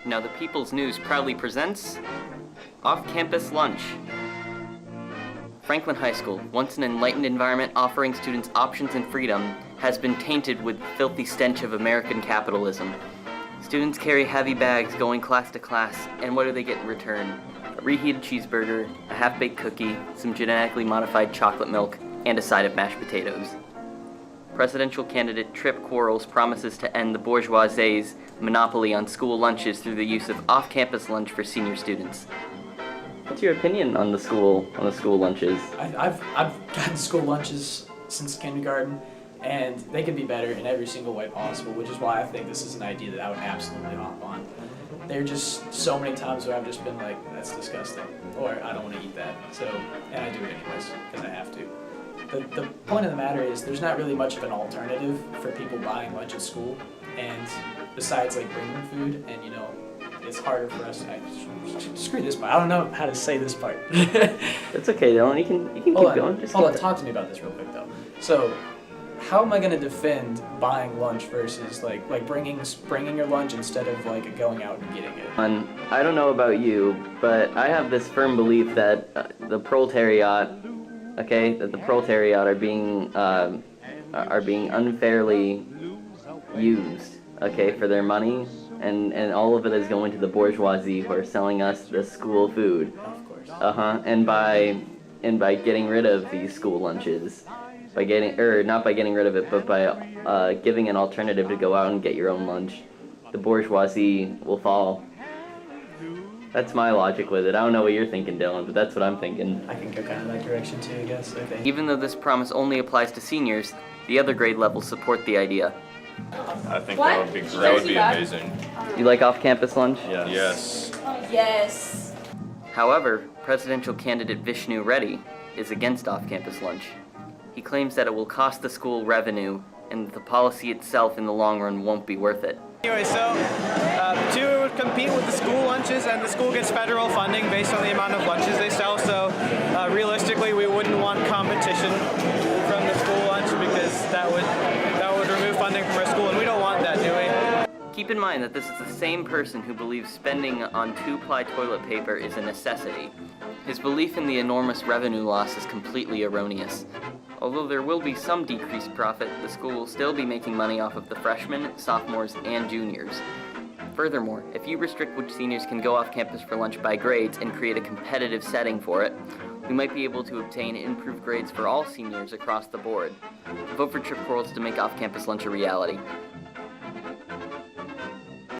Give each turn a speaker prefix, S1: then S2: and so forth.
S1: Now the People's News proudly presents Off-Campus Lunch. Franklin High School, once an enlightened environment offering students options and freedom, has been tainted with the filthy stench of American capitalism. Students carry heavy bags going class to class, and what do they get in return? A reheated cheeseburger, a half-baked cookie, some genetically modified chocolate milk, and a side of mashed potatoes. Presidential candidate Trip Quarles promises to end the bourgeoisie's monopoly on school lunches through the use of off-campus lunch for senior students. What's your opinion on the school lunches?
S2: I've gotten school lunches since kindergarten, and they can be better in every single way possible, which is why I think this is an idea that I would absolutely hop on. There are just so many times where I've just been like, that's disgusting, or I don't want to eat that, and I do it anyways, because I have to. The point of the matter is there's not really much of an alternative for people buying lunch at school, and besides like bringing food, and it's harder for us. Screw this part. I don't know how to say this part.
S1: It's okay, Dylan. You can keep going.
S2: Hold on. Talk to me about this real quick though. So, how am I gonna defend buying lunch versus like bringing your lunch instead of like going out and getting it?
S1: I don't know about you, but I have this firm belief that the proletariat are being unfairly used, for their money, and all of it is going to the bourgeoisie who are selling us the school food.
S2: Of course.
S1: And by getting rid of these school lunches, not by getting rid of it, but by giving an alternative to go out and get your own lunch, the bourgeoisie will fall. That's my logic with it. I don't know what you're thinking, Dylan, but that's what I'm thinking.
S2: I can go kind of that direction too, I guess. I think.
S1: Even though this promise only applies to seniors, the other grade levels support the idea.
S3: I think that would be great. That would be amazing.
S1: You like off-campus lunch?
S3: Yes.
S4: Yes.
S1: However, presidential candidate Vishnu Reddy is against off-campus lunch. He claims that it will cost the school revenue and that the policy itself in the long run won't be worth it.
S5: Anyway, so two would compete with the school lunches, and the school gets federal funding based on the amount of lunches they sell, so realistically we wouldn't want competition from the school lunch because that would remove funding from our school, and we don't want that, do we?
S1: Keep in mind that this is the same person who believes spending on 2-ply toilet paper is a necessity. His belief in the enormous revenue loss is completely erroneous. Although there will be some decreased profit, the school will still be making money off of the freshmen, sophomores, and juniors. Furthermore, if you restrict which seniors can go off campus for lunch by grades and create a competitive setting for it, we might be able to obtain improved grades for all seniors across the board. Vote for Trip Quarles to make off-campus lunch a reality.